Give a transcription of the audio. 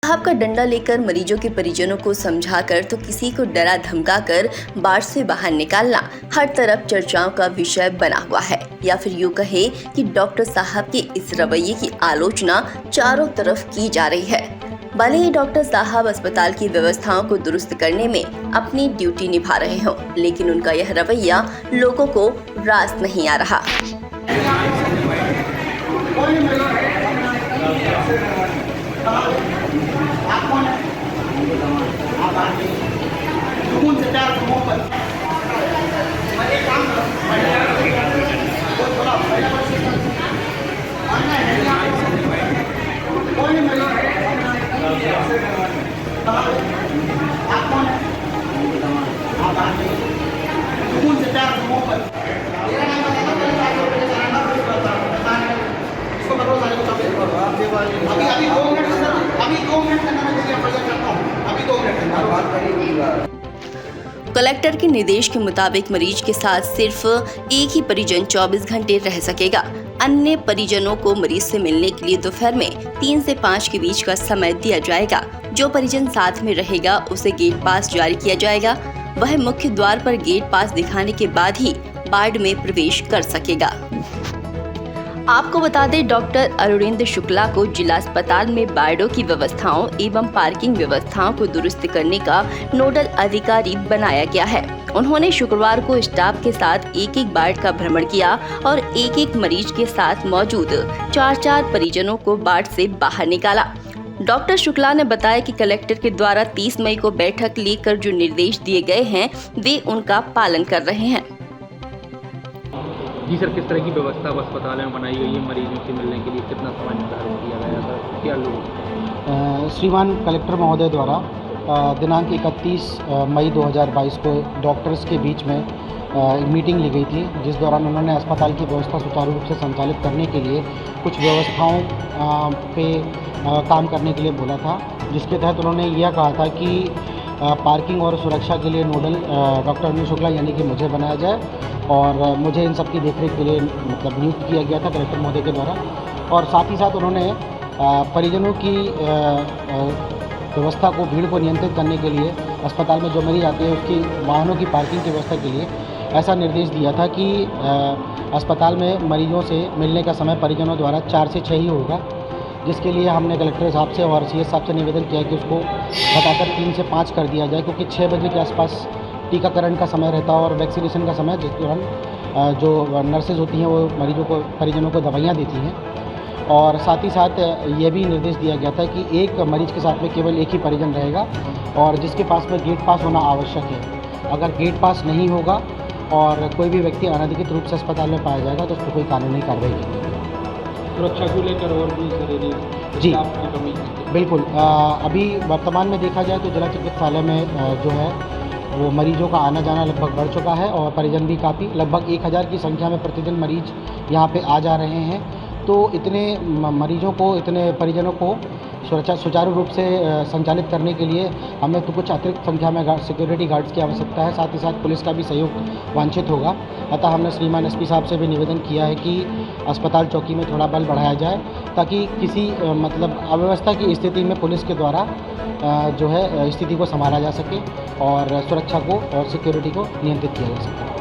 साहब का डंडा लेकर मरीजों के परिजनों को समझाकर तो किसी को डरा धमकाकर बाढ़ से बाहर निकालना हर तरफ चर्चाओं का विषय बना हुआ है। या फिर यूँ कहे कि डॉक्टर साहब के इस रवैये की आलोचना चारों तरफ की जा रही है। भले ही डॉक्टर साहब अस्पताल की व्यवस्थाओं को दुरुस्त करने में अपनी ड्यूटी निभा रहे हों, लेकिन उनका यह रवैया लोगों को रास नहीं आ रहा। कलेक्टर के निर्देश के मुताबिक मरीज के साथ सिर्फ एक ही परिजन 24 घंटे रह सकेगा। अन्य परिजनों को मरीज से मिलने के लिए दोपहर में 3 से 5 के बीच का समय दिया जाएगा। जो परिजन साथ में रहेगा उसे गेट पास जारी किया जाएगा। वह मुख्य द्वार पर गेट पास दिखाने के बाद ही वार्ड में प्रवेश कर सकेगा। आपको बता दें, डॉक्टर अरुणेंद्र शुक्ला को जिला अस्पताल में वार्डों की व्यवस्थाओं एवं पार्किंग व्यवस्थाओं को दुरुस्त करने का नोडल अधिकारी बनाया गया है। उन्होंने शुक्रवार को स्टाफ के साथ एक वार्ड का भ्रमण किया और एक मरीज के साथ मौजूद 4 परिजनों को वार्ड से बाहर निकाला। डॉक्टर शुक्ला ने बताया कि कलेक्टर के द्वारा 30 मई को बैठक लेकर जो निर्देश दिए गए हैं वे उनका पालन कर रहे हैं। जी सर, किस तरह की व्यवस्था अस्पताल में बनाई गई है मरीजों से मिलने के लिए? कितना समय निर्धारित किया गया सर? क्या लोग श्रीमान कलेक्टर महोदय द्वारा दिनांक 31 मई 2022 को डॉक्टर्स के बीच में एक मीटिंग ली गई थी, जिस दौरान उन्होंने अस्पताल की व्यवस्था सुचारू रूप से संचालित करने के लिए कुछ व्यवस्थाओं पे काम करने के लिए बोला था, जिसके तहत उन्होंने यह कहा था कि पार्किंग और सुरक्षा के लिए नोडल डॉक्टर अरुण शुक्ला यानी कि मुझे बनाया जाए और मुझे इन सब की देखरेख के लिए मतलब नियुक्त किया गया था कलेक्टर महोदय के द्वारा। और साथ ही साथ उन्होंने परिजनों की व्यवस्था को, भीड़ को नियंत्रित करने के लिए अस्पताल में जो मरीज आते हैं उसकी वाहनों की पार्किंग की व्यवस्था के लिए ऐसा निर्देश दिया था कि अस्पताल में मरीजों से मिलने का समय परिजनों द्वारा 4 से 6 ही होगा, जिसके लिए हमने कलेक्टर साहब से और सीएस साहब से निवेदन किया कि उसको घटाकर 3 से 5 कर दिया जाए, क्योंकि 6 बजे के आसपास टीकाकरण का समय रहता है और वैक्सीनेशन का समय, जिस दौरान जो नर्सेज होती हैं वो मरीजों को, परिजनों को दवाइयाँ देती हैं। और साथ ही साथ ये भी निर्देश दिया गया था कि एक मरीज के साथ में केवल एक ही परिजन रहेगा और जिसके पास में गेट पास होना आवश्यक है। अगर गेट पास नहीं होगा और कोई भी व्यक्ति अनधिकृत रूप से अस्पताल में पाया जाएगा तो उस पर कोई कानूनी कार्रवाई की जाएगी। सुरक्षा को लेकर और भी जरूरी जी आपकी कमी बिल्कुल। अभी वर्तमान में देखा जाए तो जिला चिकित्सालय में जो है वो मरीजों का आना जाना लगभग बढ़ चुका है और परिजन भी काफ़ी, लगभग 1000 की संख्या में प्रतिदिन मरीज यहाँ पे आ जा रहे हैं। तो इतने मरीजों को, इतने परिजनों को सुचारू रूप से संचालित करने के लिए हमें तो कुछ अतिरिक्त संख्या में सिक्योरिटी गार्ड्स की आवश्यकता है, साथ ही साथ पुलिस का भी सहयोग वांछित होगा। अतः हमने श्रीमान एसपी साहब से भी निवेदन किया है कि अस्पताल चौकी में थोड़ा बल बढ़ाया जाए ताकि किसी मतलब अव्यवस्था की स्थिति में पुलिस के द्वारा जो है स्थिति को संभाला जा सके और सुरक्षा को और सिक्योरिटी को नियंत्रित किया जा सके।